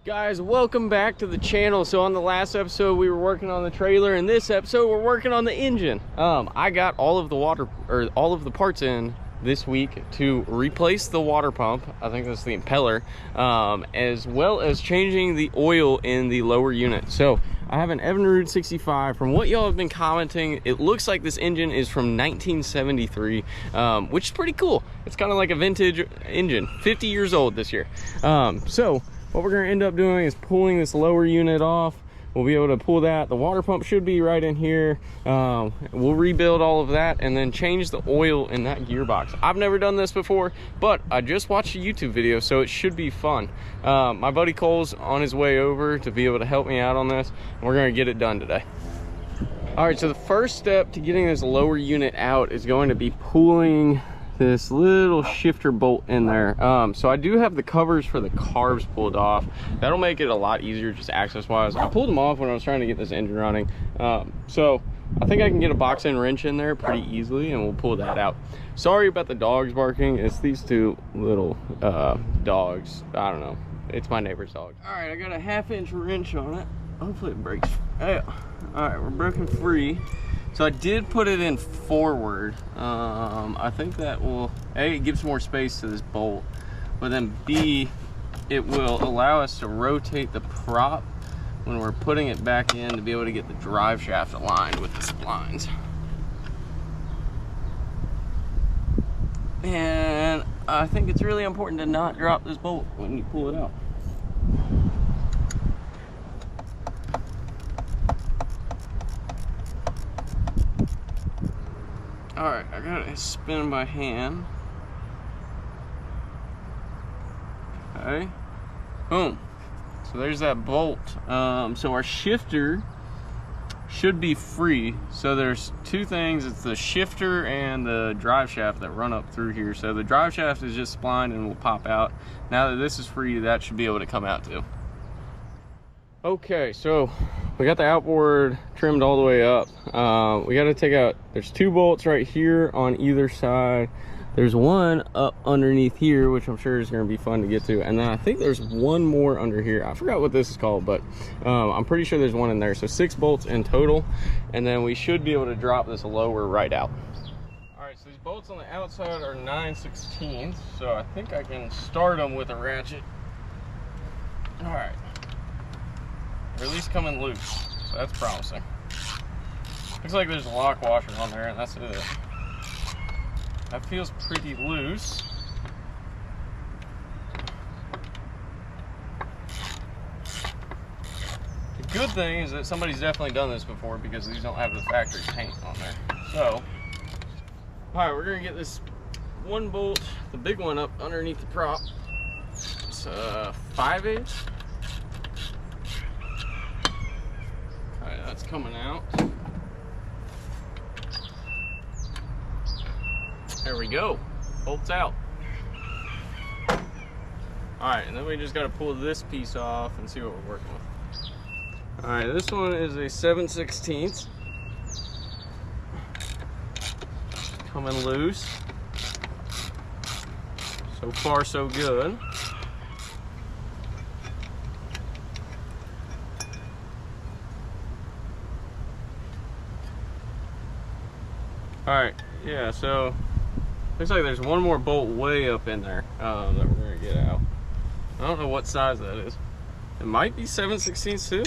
Guys, welcome back to the channel. So on the last episode we were working on the trailer, and this episode we're working on the engine. I got all of the parts in this week to replace the water pump. I think that's the impeller, as well as changing the oil in the lower unit. So I have an Evinrude 65. From what y'all have been commenting, it looks like this engine is from 1973, which is pretty cool. It's kind of like a vintage engine, 50 years old this year. So what we're going to end up doing is pulling this lower unit off. We'll be able to pull that. The water pump should be right in here. We'll rebuild all of that and then change the oil in that gearbox. I've never done this before, but I just watched a YouTube video, so it should be fun. My buddy Cole's on his way over to be able to help me out on this, and we're going to get it done today. All right, so the first step to getting this lower unit out is going to be pulling this little shifter bolt in there. So I do have the covers for the carbs pulled off. That'll make it a lot easier just access wise. I pulled them off when I was trying to get this engine running, so I think I can get a box end wrench in there pretty easily and we'll pull that out. Sorry about the dogs barking. It's these two little dogs. I don't know, it's my neighbor's dog. All right, I got a 1/2 inch wrench on it. Hopefully it breaks. Yeah. All right, we're broken free. So I did put it in forward. I think that will, A, it gives more space to this bolt, but then B, it will allow us to rotate the prop when we're putting it back in to be able to get the drive shaft aligned with the splines. And I think it's really important to not drop this bolt when you pull it out. All right, I got it spin by hand. Okay, boom. So there's that bolt. So our shifter should be free. So there's two things. It's the shifter and the drive shaft that run up through here. So the drive shaft is just splined and will pop out. Now that this is free, that should be able to come out too. Okay, so we got the outboard trimmed all the way up. We got to take out, there's two bolts right here on either side. There's one up underneath here, which I'm sure is going to be fun to get to. And then I think there's one more under here. I forgot what this is called, but I'm pretty sure there's one in there. So 6 bolts in total. And then we should be able to drop this lower right out. All right, so these bolts on the outside are 9/16. So I think I can start them with a ratchet. All right. Or at least coming loose, so that's promising. Looks like there's a lock washer on there, and that's it. That feels pretty loose. The good thing is that somebody's definitely done this before because these don't have the factory paint on there. So, all right, we're gonna get this one bolt, the big one, up underneath the prop. It's 5/8. That's coming out. There we go. Bolts out. All right, and then we just got to pull this piece off and see what we're working with. All right, this one is a 7/16. Coming loose. So far, so good. All right, yeah, so looks like there's one more bolt way up in there that we're gonna get out. I don't know what size that is. It might be 7/16 too.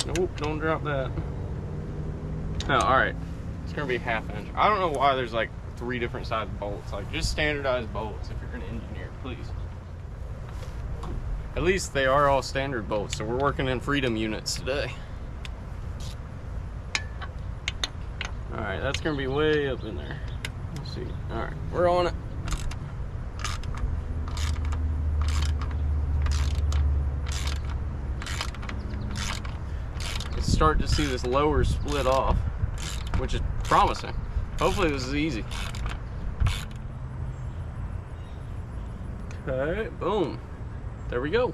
Nope, don't drop that. No, all right, it's gonna be 1/2 inch. I don't know why there's like 3 different size bolts. Like, just standardized bolts if you're an engineer, please. At least they are all standard bolts, so we're working in freedom units today. All right, that's gonna be way up in there. Let's see. All right, we're on it. Let's start to see this lower split off, which is promising. Hopefully this is easy. Okay, boom. There we go.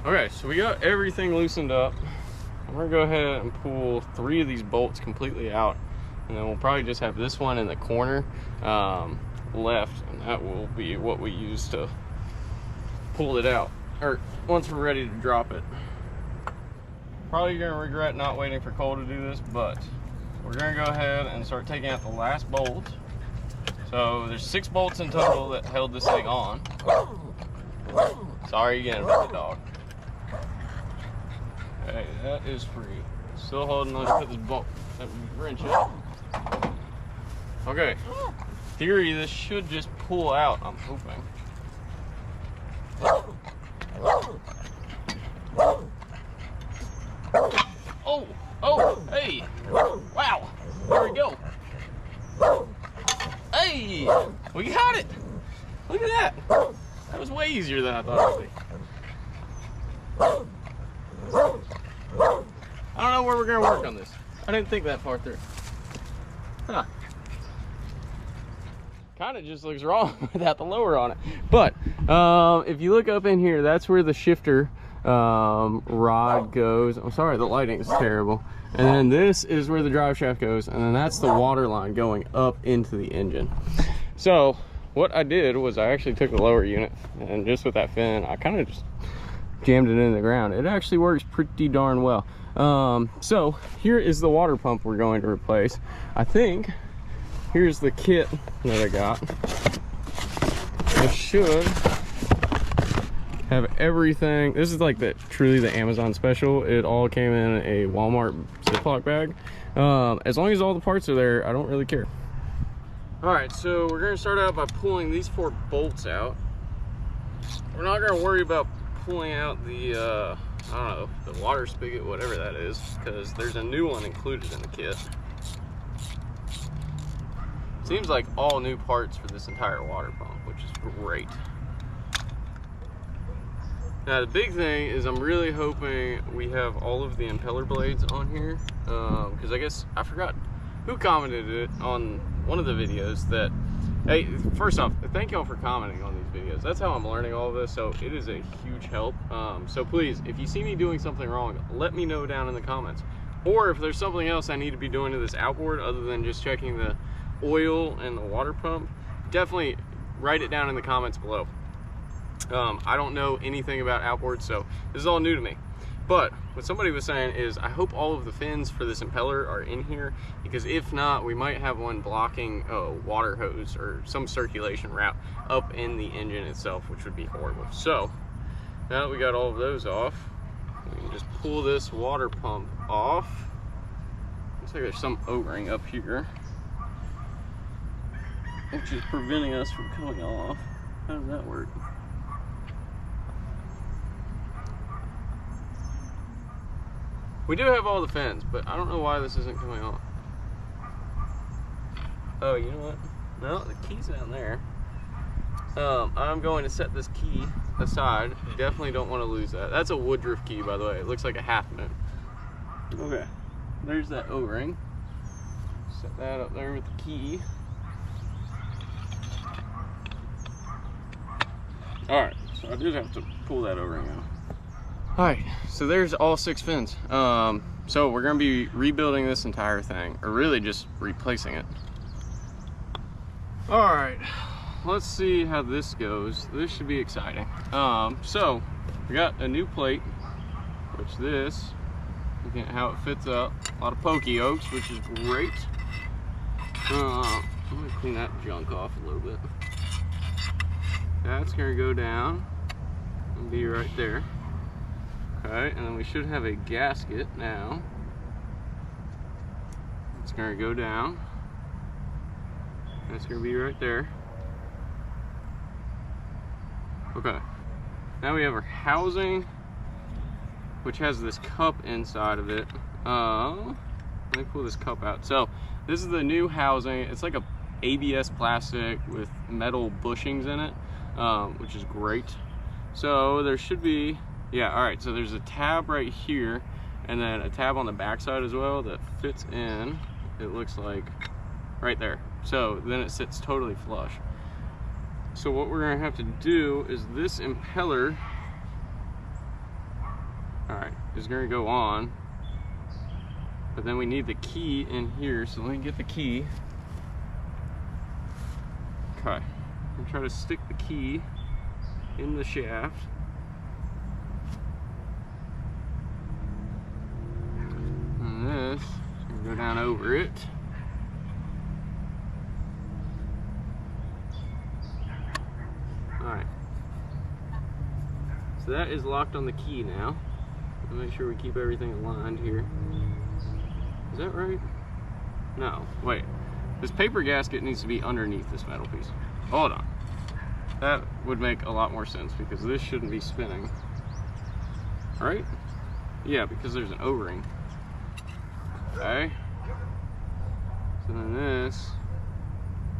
Okay, so we got everything loosened up. I'm gonna go ahead and pull 3 of these bolts completely out. and then we'll probably just have this one in the corner left, and that will be what we use to pull it out, or once we're ready to drop it. Probably gonna regret not waiting for Cole to do this, but we're gonna go ahead and start taking out the last bolt. So there's 6 bolts in total that held this thing on. Sorry again about the dog. Okay, that is free. Still holding on to put this bolt, that wrench up. Okay, theory, this should just pull out, I'm hoping. Oh, hey, wow, there we go. Hey, we got it. Look at that. That was way easier than I thought it would be. I don't know where we're gonna work on this. I didn't think that far through. Huh. Kind of just looks wrong without the lower on it. But if you look up in here, that's where the shifter rod goes. I'm sorry, the lighting is terrible. And then this is where the drive shaft goes, and then that's the water line going up into the engine. So what I did was I actually took the lower unit, and just with that fin, I kind of just jammed it in the ground. It actually works pretty darn well. So here is the water pump we're going to replace. I think here's the kit that I got. It should have everything. This is like truly the Amazon special. It all came in a Walmart Ziploc bag. As long as all the parts are there, I don't really care. All right, so we're gonna start out by pulling these 4 bolts out. We're not gonna worry about pulling out the I don't know, the water spigot, whatever that is, because there's a new one included in the kit. Seems like all new parts for this entire water pump, which is great. Now the big thing is I'm really hoping we have all of the impeller blades on here, because I guess I forgot who commented it on one of the videos that, hey, first off, thank y'all for commenting on these videos. That's how I'm learning all of this, so it is a huge help. So please, if you see me doing something wrong, let me know down in the comments. Or if there's something else I need to be doing to this outboard other than just checking the oil and the water pump, definitely write it down in the comments below. I don't know anything about outboards, so this is all new to me. But what somebody was saying is, I hope all of the fins for this impeller are in here, because if not, we might have one blocking a water hose or some circulation route up in the engine itself, which would be horrible. So now that we got all of those off, we can just pull this water pump off. Looks like there's some O-ring up here, which is preventing us from coming off. How does that work? We do have all the fins, but I don't know why this isn't coming off. Oh, you know what? No, the key's down there. I'm going to set this key aside. Definitely don't want to lose that. That's a Woodruff key, by the way. It looks like a half moon. Okay, there's that O-ring. Set that up there with the key. All right, so I did have to pull that O-ring out. All right, so there's all 6 fins. So we're gonna be rebuilding this entire thing, or really just replacing it. All right, let's see how this goes. This should be exciting. So we got a new plate, which this, looking at how it fits up, a lot of pokey oaks, which is great. I'm gonna clean that junk off a little bit. That's gonna go down and be right there. Okay, and then we should have a gasket now. It's gonna go down. That's gonna be right there. Okay, now we have our housing, which has this cup inside of it. Let me pull this cup out. So this is the new housing. It's like a ABS plastic with metal bushings in it, which is great. So there should be, yeah, all right, so there's a tab right here and then a tab on the back side as well that fits in, it looks like, right there. So then it sits totally flush. So what we're gonna have to do is this impeller, all right, is gonna go on. But then we need the key in here, so let me get the key. Okay, I'm gonna try to stick the key in the shaft. And this is gonna go down over it. Alright. So that is locked on the key now. Make sure we keep everything aligned here. Is that right? No, wait. This paper gasket needs to be underneath this metal piece. Hold on. That would make a lot more sense because this shouldn't be spinning. Right? Yeah, because there's an O-ring. Okay. So then this,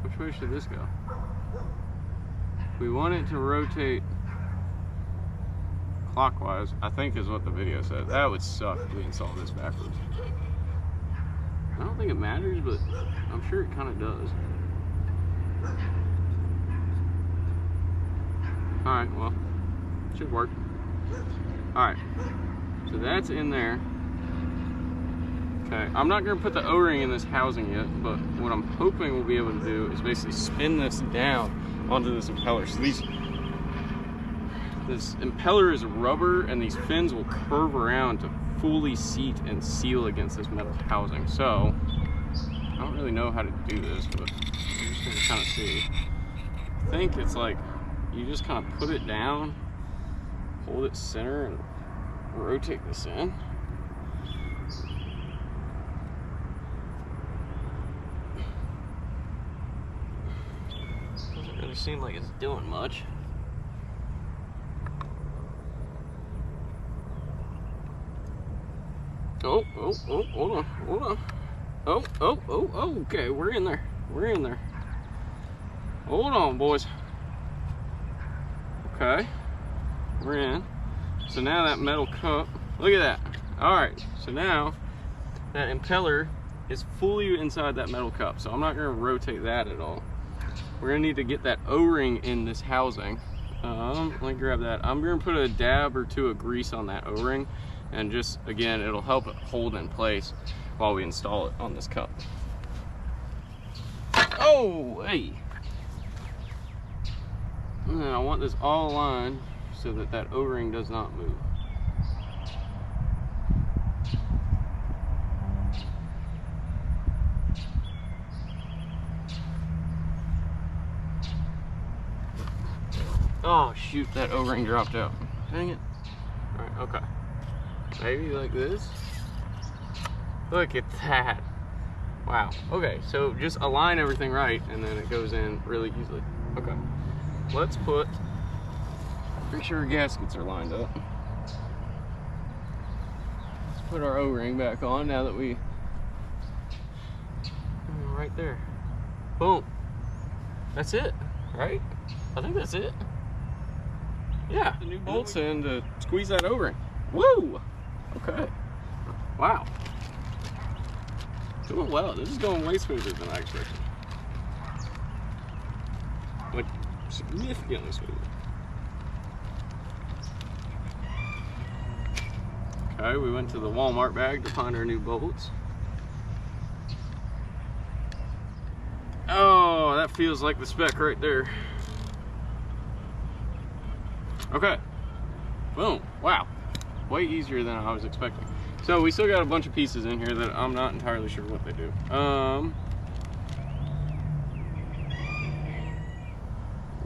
which way should this go? We want it to rotate clockwise, I think is what the video said. That would suck if we install this backwards. I don't think it matters, but I'm sure it kind of does. Alright, well, should work. Alright, so that's in there. Okay, I'm not going to put the O-ring in this housing yet, but what I'm hoping we'll be able to do is basically spin this down onto this impeller. So this impeller is rubber, and these fins will curve around to fully seat and seal against this metal housing. So I don't really know how to do this, but I'm just gonna kind of see. I think it's like you just kind of put it down, hold it center, and rotate this in. Doesn't really seem like it's doing much. Oh, hold on. Oh, okay, we're in there. Hold on, boys. Okay, we're in. So now that metal cup, look at that. All right, so now that impeller is fully inside that metal cup, so I'm not gonna rotate that at all. We're gonna need to get that O-ring in this housing. Let me grab that. I'm gonna put a dab or two of grease on that O-ring, and just, again, it'll help it hold in place while we install it on this cup. Oh, hey. And then I want this all aligned so that that O-ring does not move. Oh shoot, that O-ring dropped out. Dang it. Alright, okay. Maybe like this. Look at that. Wow. Okay, so just align everything right and then it goes in really easily. Okay. Let's make sure our gaskets are lined up. Let's put our O-ring back on now that we, right there. Boom. That's it, right? I think that's it. Yeah, the new bolts in to squeeze that O-ring. Woo! Okay. Wow. Doing well. This is going way smoother than I expected. Like, significantly smoother. Okay, we went to the Walmart bag to find our new bolts. Oh, that feels like the spec right there. Okay. Boom. Wow. Way easier than I was expecting. So we still got a bunch of pieces in here that I'm not entirely sure what they do.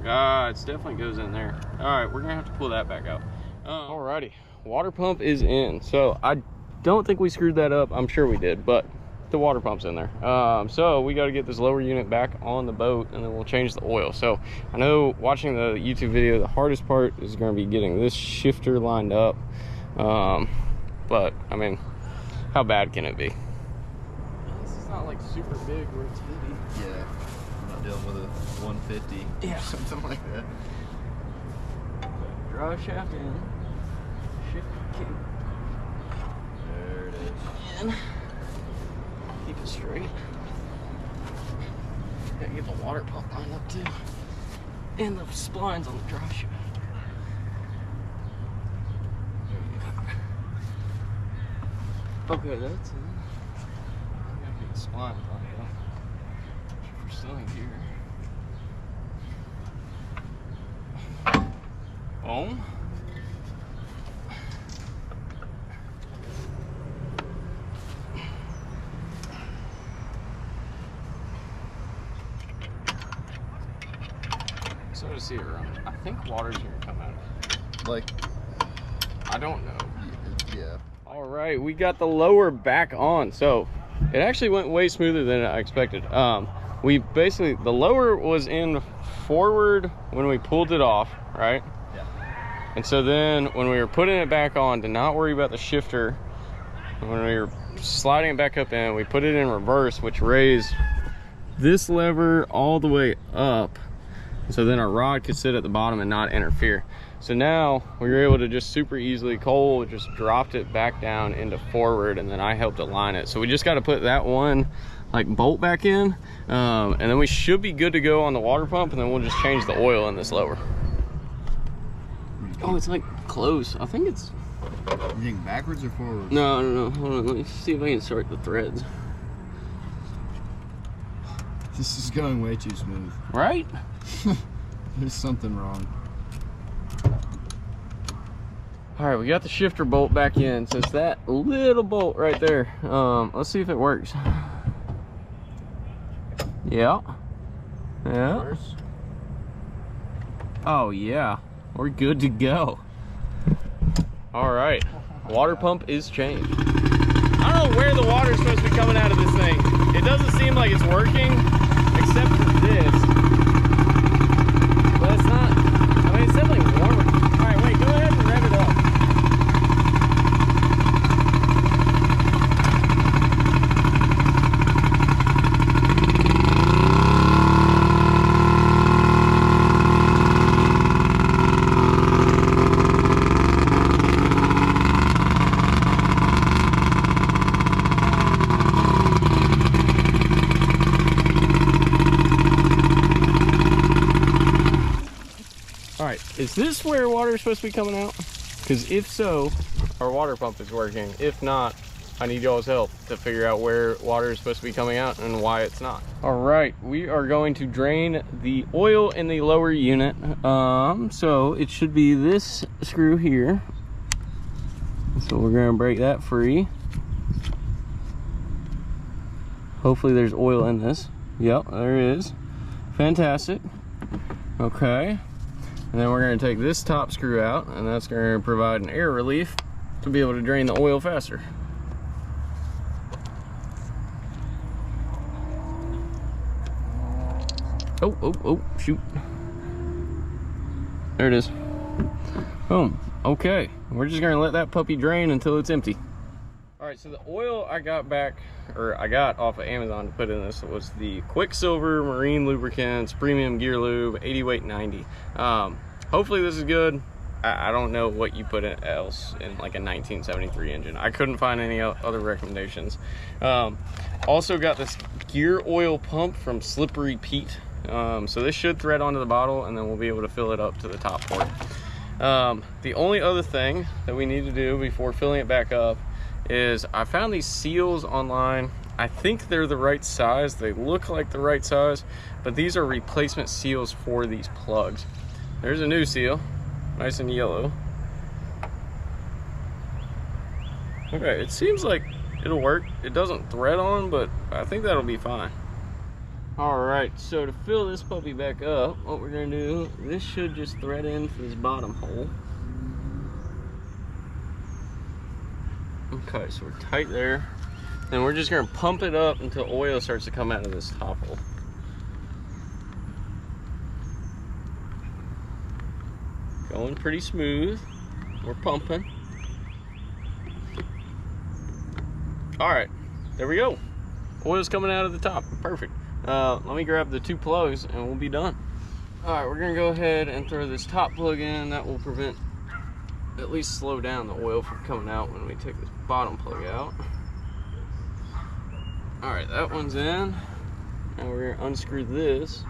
It definitely goes in there. All right, we're gonna have to pull that back out. Alrighty, water pump is in. So I don't think we screwed that up. I'm sure we did, but the water pump's in there. So we got to get this lower unit back on the boat, and then we'll change the oil. So I know watching the YouTube video, the hardest part is going to be getting this shifter lined up. But I mean, how bad can it be? This is not like super big where it's heavy. Yeah, I'm not dealing with a 150 yeah, or something like that. Drive shaft in, shift cube. There it is. In. Keep it straight. Gotta get the water pump lined up too. And the splines on the drive shaft. Okay, that's in. this line probably. We're still in here. Boom. So to see it run, I think water's gonna come out of it. Like, I don't know. yeah. All right, we got the lower back on. So it actually went way smoother than I expected. We basically, the lower was in forward when we pulled it off, right? Yeah. And so then when we were putting it back on, to not worry about the shifter, when we were sliding it back up in, we put it in reverse, which raised this lever all the way up. So then our rod could sit at the bottom and not interfere. So now we were able to just super easily, Cole just dropped it back down into forward, and then I helped align it. So we just got to put that one like bolt back in, and then we should be good to go on the water pump, and then we'll just change the oil in this lower. Oh, it's like close. I think it's... You think backwards or forwards? No, I don't know. Hold on, let me see if I can start the threads. This is going way too smooth. Right? There's something wrong. All right, we got the shifter bolt back in. So it's that little bolt right there. Let's see if it works. Yeah. Yeah. Reverse. Oh yeah, we're good to go. All right, water pump is changed. I don't know where the water's supposed to be coming out of this thing. It doesn't seem like it's working, except for this. But it's not, I mean, it's definitely warmer. All right, wait, go ahead and rev it up. All right, is this where water is supposed to be coming out? Because if so, our water pump is working. If not, I need y'all's help to figure out where water is supposed to be coming out and why it's not. All right, we are going to drain the oil in the lower unit. So it should be this screw here. So we're gonna break that free. Hopefully there's oil in this. Yep, there is. Fantastic. Okay. And then we're going to take this top screw out, and that's going to provide an air relief to be able to drain the oil faster. Oh, shoot. There it is. Boom. Okay. We're just going to let that puppy drain until it's empty. All right, so the oil I got off of Amazon to put in this was the Quicksilver Marine Lubricants Premium Gear Lube 80 weight 90. Hopefully this is good. I don't know what you put in else in like a 1973 engine. I couldn't find any other recommendations. Also got this gear oil pump from Slippery Pete. So this should thread onto the bottle, and then we'll be able to fill it up to the top port. The only other thing that we need to do before filling it back up is I found these seals online. I think they're the right size. They look like the right size, but these are replacement seals for these plugs. There's a new seal, nice and yellow. Okay, it seems like it'll work. It doesn't thread on, but I think that'll be fine. All right, so to fill this puppy back up, what we're gonna do, this should just thread into this bottom hole. Okay, so we're tight there. And we're just gonna pump it up until oil starts to come out of this top hole. Going pretty smooth. We're pumping. All right, there we go. Oil's coming out of the top, perfect. Let me grab the two plugs and we'll be done. All right, we're gonna go ahead and throw this top plug in. That will prevent, at least slow down the oil from coming out when we take this bottom plug out. All right, that one's in. Now we're gonna unscrew this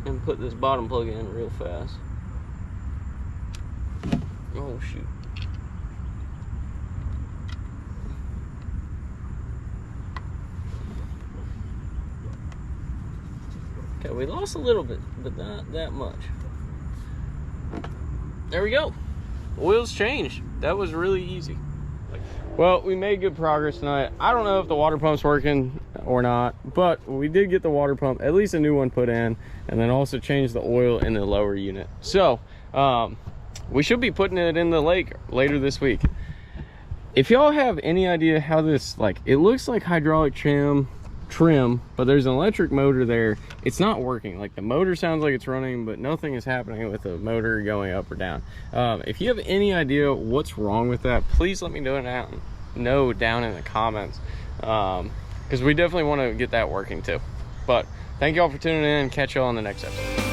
and put this bottom plug in real fast. Oh shoot. Okay, we lost a little bit, but not that much. There we go. Oil's changed. That was really easy. Well, we made good progress tonight. I don't know if the water pump's working or not, but we did get the water pump, at least a new one put in, and then also changed the oil in the lower unit. So we should be putting it in the lake later this week. If y'all have any idea how this, like, it looks like hydraulic trim, but there's an electric motor there. It's not working. Like, the motor sounds like it's running, but nothing is happening with the motor going up or down. If you have any idea what's wrong with that, please let me know down in the comments, because we definitely want to get that working too. But thank y'all for tuning in. Catch y'all on the next episode.